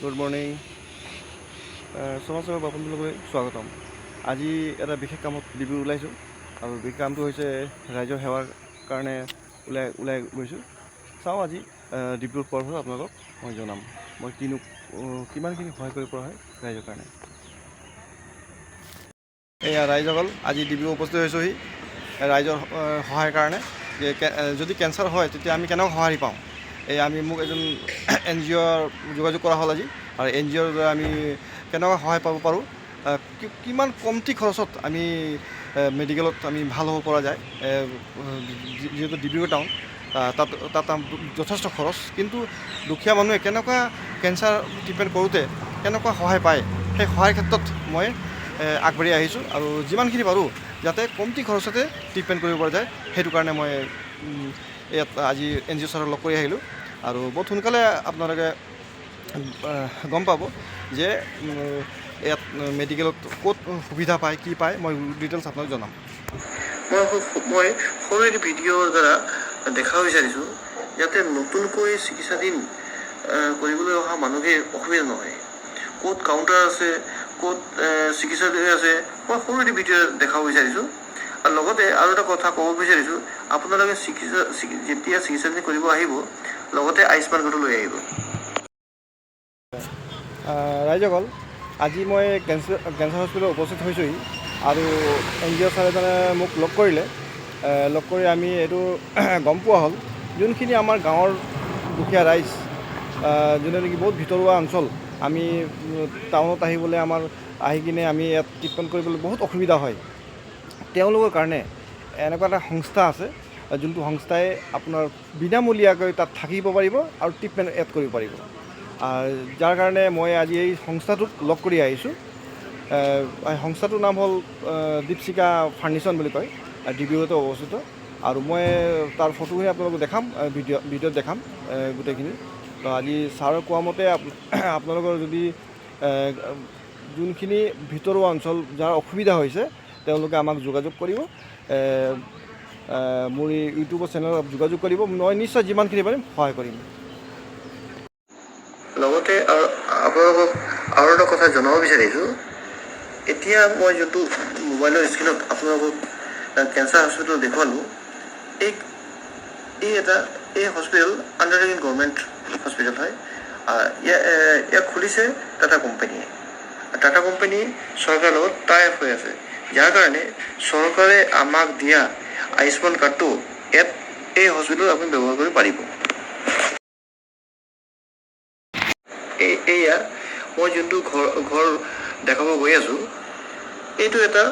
Good morning সমাজসেৱা আপোনালোকলৈ স্বাগতম। আজি এটা বিশেষ কামত ডিব্ৰু ওলাইছোঁ আৰু বিশেষ কামটো হৈছে ৰাইজৰ সেৱাৰ কাৰণে ওলাই গৈছোঁ। চাওঁ আজি ডিব্ৰুৰ পৰফল আপোনালোকক মই জনাম মই কিমানখিনি সহায় কৰিব পৰা হয় ৰাইজৰ কাৰণে। এয়া ৰাইজসকল আজি ডিব্ৰু উপস্থিত হৈছোঁহি ৰাইজৰ সহায়ৰ কাৰণে। যদি কেঞ্চাৰ হয় তেতিয়া আমি কেনেকৈ সঁহাৰি পাওঁ, মোক এজন NGOৰ যোগাযোগ কৰা হ'ল আজি, আৰু NGOৰ দ্বাৰা আমি কেনেকৈ সহায় পাব পাৰোঁ, কিমান কমটি খৰচত আমি মেডিকেলত আমি ভাল হ'ব পৰা যায়। যিহেতু ডিব্ৰুগড় টাউন, তাত যথেষ্ট খৰচ, কিন্তু দুখীয়া মানুহে কেনেকুৱা কেঞ্চাৰ ট্ৰিটমেণ্ট কৰোঁতে কেনেকুৱা সহায় পায়, সেই সহায়ৰ ক্ষেত্ৰত মই আগবাঢ়ি আহিছোঁ, আৰু যিমানখিনি পাৰোঁ যাতে কমটি খৰচতে ট্ৰিটমেণ্ট কৰিব পৰা যায়, সেইটো কাৰণে মই ইয়াত আজি NGO ছাৰক লগ কৰি আহিলোঁ। আৰু বহুত সোনকালে আপোনালোকে গম পাব যে ইয়াত মেডিকেলত ক'ত সুবিধা পায়, কি পায়, মই ডিটেইলছ আপোনাক জনাম। মই সৰু এটি ভিডিঅ'ৰ দ্বাৰা দেখাব বিচাৰিছোঁ যাতে নতুনকৈ চিকিৎসাধীন কৰিবলৈ অহা মানুহে অসুবিধা নহয়। ক'ত কাউণ্টাৰ আছে, ক'ত চিকিৎসালয় আছে, মই সৰু এটি ভিডিঅ' দেখাব বিচাৰিছোঁ। আৰু লগতে আৰু এটা কথা ক'ব বিচাৰিছোঁ, আপোনালোকে যেতিয়া চিকিৎসাধীন কৰিব আহিব, লগতে আয়ুষ্মান কাৰ্ডো লৈ আহিব। ৰাইজসকল, আজি মই কেঞ্চাৰ হস্পিটেলত উপস্থিত হৈছোঁহি, আৰু NGO ছাৰ এজনে মোক লগ কৰিলে। লগ কৰি আমি এইটো গম পোৱা হ'ল, যোনখিনি আমাৰ গাঁৱৰ দুখীয়া ৰাইজ, যোনে নেকি বহুত ভিতৰুৱা অঞ্চল, আমি টাউনত আহিবলৈ আহি কিনে আমি ইয়াত ট্ৰিটমেণ্ট কৰিবলৈ বহুত অসুবিধা হয়। তেওঁলোকৰ কাৰণে এনেকুৱা এটা সংস্থা আছে, যোনটো সংস্থাই আপোনাৰ বিনামূলীয়াকৈ তাত থাকিব পাৰিব আৰু ট্ৰিটমেণ্ট এড কৰিব পাৰিব। যাৰ কাৰণে মই আজি এই সংস্থাটোক লগ কৰি আহিছোঁ। সংস্থাটোৰ নাম হ'ল দীপশিখা ফাউণ্ডেশ্যন বুলি কয়, ডিব্ৰুগড়তে অৱস্থিত। আৰু মই তাৰ ফটোখিনি আপোনালোকক দেখাম, ভিডিঅ'ত দেখাম গোটেইখিনি। তো আজি ছাৰে কোৱা মতে আপোনালোকৰ যদি যোনখিনি ভিতৰুৱা অঞ্চল যাৰ অসুবিধা হৈছে, তেওঁলোকে আমাক যোগাযোগ কৰিব, মোৰ এই ইউটিউবৰ চেনেলত যোগাযোগ কৰিব। মই নিশ্চয় যিমানখিনি পাৰিম সহায় কৰিম। লগতে আপোনালোকক আৰু এটা কথা জনাব বিচাৰিছোঁ, এতিয়া মই যোনটো মোবাইলৰ স্ক্ৰীণত আপোনালোকক কেঞ্চাৰ হস্পিটেল দেখুৱালোঁ, এই হস্পিটেল আণ্ডাৰ গভৰ্ণমেণ্ট হস্পিটেল হয়। ইয়াক খুলিছে টাটা কোম্পানীয়ে। টাটা কোম্পানী চৰকাৰৰ লগত টাই আপ হৈ আছে, যাৰ কাৰণে চৰকাৰে আমাক দিয়া আয়ুষ্মান কাৰ্ডটো এই হস্পিটেলত আপুনি ব্যৱহাৰ কৰিব পাৰিব। এয়া মই যোনটো ঘৰ দেখাব গৈ আছোঁ, এইটো এটা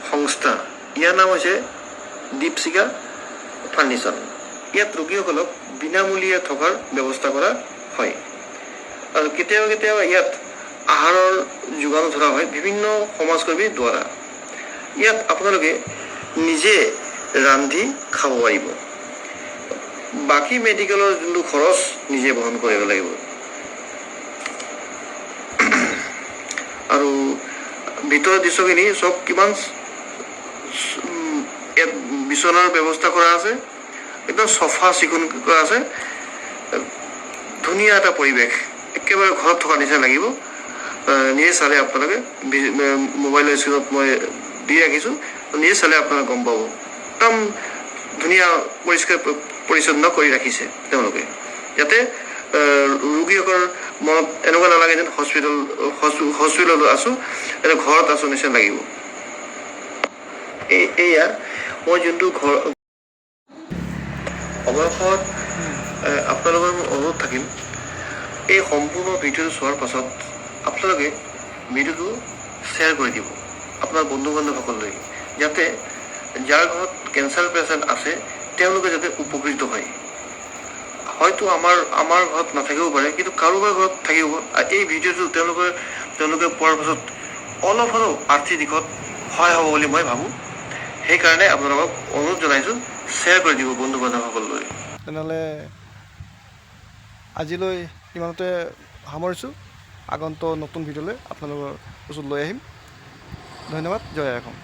সংস্থা। ইয়াৰ নাম হৈছে দীপশিখা ফাউণ্ডেশ্যন। ইয়াত ৰোগীসকলক বিনামূলীয়া থকাৰ ব্যৱস্থা কৰা হয়, আৰু কেতিয়াবা ইয়াত আহাৰৰ যোগানো ধৰা হয় বিভিন্ন সমাজকৰ্মীৰ দ্বাৰা। ইয়াত আপোনালোকে নিজে ৰান্ধি খাব পাৰিব, বাকী মেডিকেলৰ যোনটো খৰচ নিজে বহন কৰিব লাগিব। আৰু ভিতৰৰ দৃশ্যখিনি চব কিমান ইয়াত বিচনাৰ ব্যৱস্থা কৰা আছে, একদম চফা চিকুণ কৰা আছে, ধুনীয়া এটা পৰিৱেশ, একেবাৰে ঘৰত থকা নিচিনা লাগিব। নিজে চালে আপোনালোকে, মোবাইলৰ স্ক্ৰীণত মই দি ৰাখিছোঁ, নিজে চালে আপোনালোকে গম পাব। একদম ধুনীয়া পৰিষ্কাৰ পৰিচ্ছন্ন কৰি ৰাখিছে তেওঁলোকে, যাতে ৰোগীসকলৰ মনত এনেকুৱা নালাগে যেন হস্পিটেলত আছোঁ, এটা ঘৰত আছোঁ নিচিনা লাগিব। এয়া মই যোনটো অৱশেষত আপোনালোকৰ অনুৰোধ থাকিল, এই সম্পূৰ্ণ ভিডিঅ'টো চোৱাৰ পাছত আপোনালোকে ভিডিঅ'টো শ্বেয়াৰ কৰি দিব আপোনাৰ বন্ধু বান্ধৱসকললৈ, যাতে যাৰ ঘৰত কেঞ্চাৰ পেচেণ্ট আছে তেওঁলোকে যাতে উপকৃত হয়। হয়তো আমাৰ ঘৰত নাথাকিব পাৰে, কিন্তু কাৰোবাৰ ঘৰত থাকিব। এই ভিডিঅ'টো তেওঁলোকে পোৱাৰ পাছত অলপ হ'লেও আৰ্থিক দিশত সহায় হ'ব বুলি মই ভাবোঁ। সেইকাৰণে আপোনালোকক অনুৰোধ জনাইছোঁ, শ্বেয়াৰ কৰি দিব বন্ধু বান্ধৱসকললৈ। তেনেহ'লে আজিলৈ ইমানতে সামৰিছোঁ। আগন্তুক নতুন ভিডিঅ'লৈ আপোনালোকৰ ওচৰত লৈ আহিম। ধন্যবাদ। জয় আই অসম।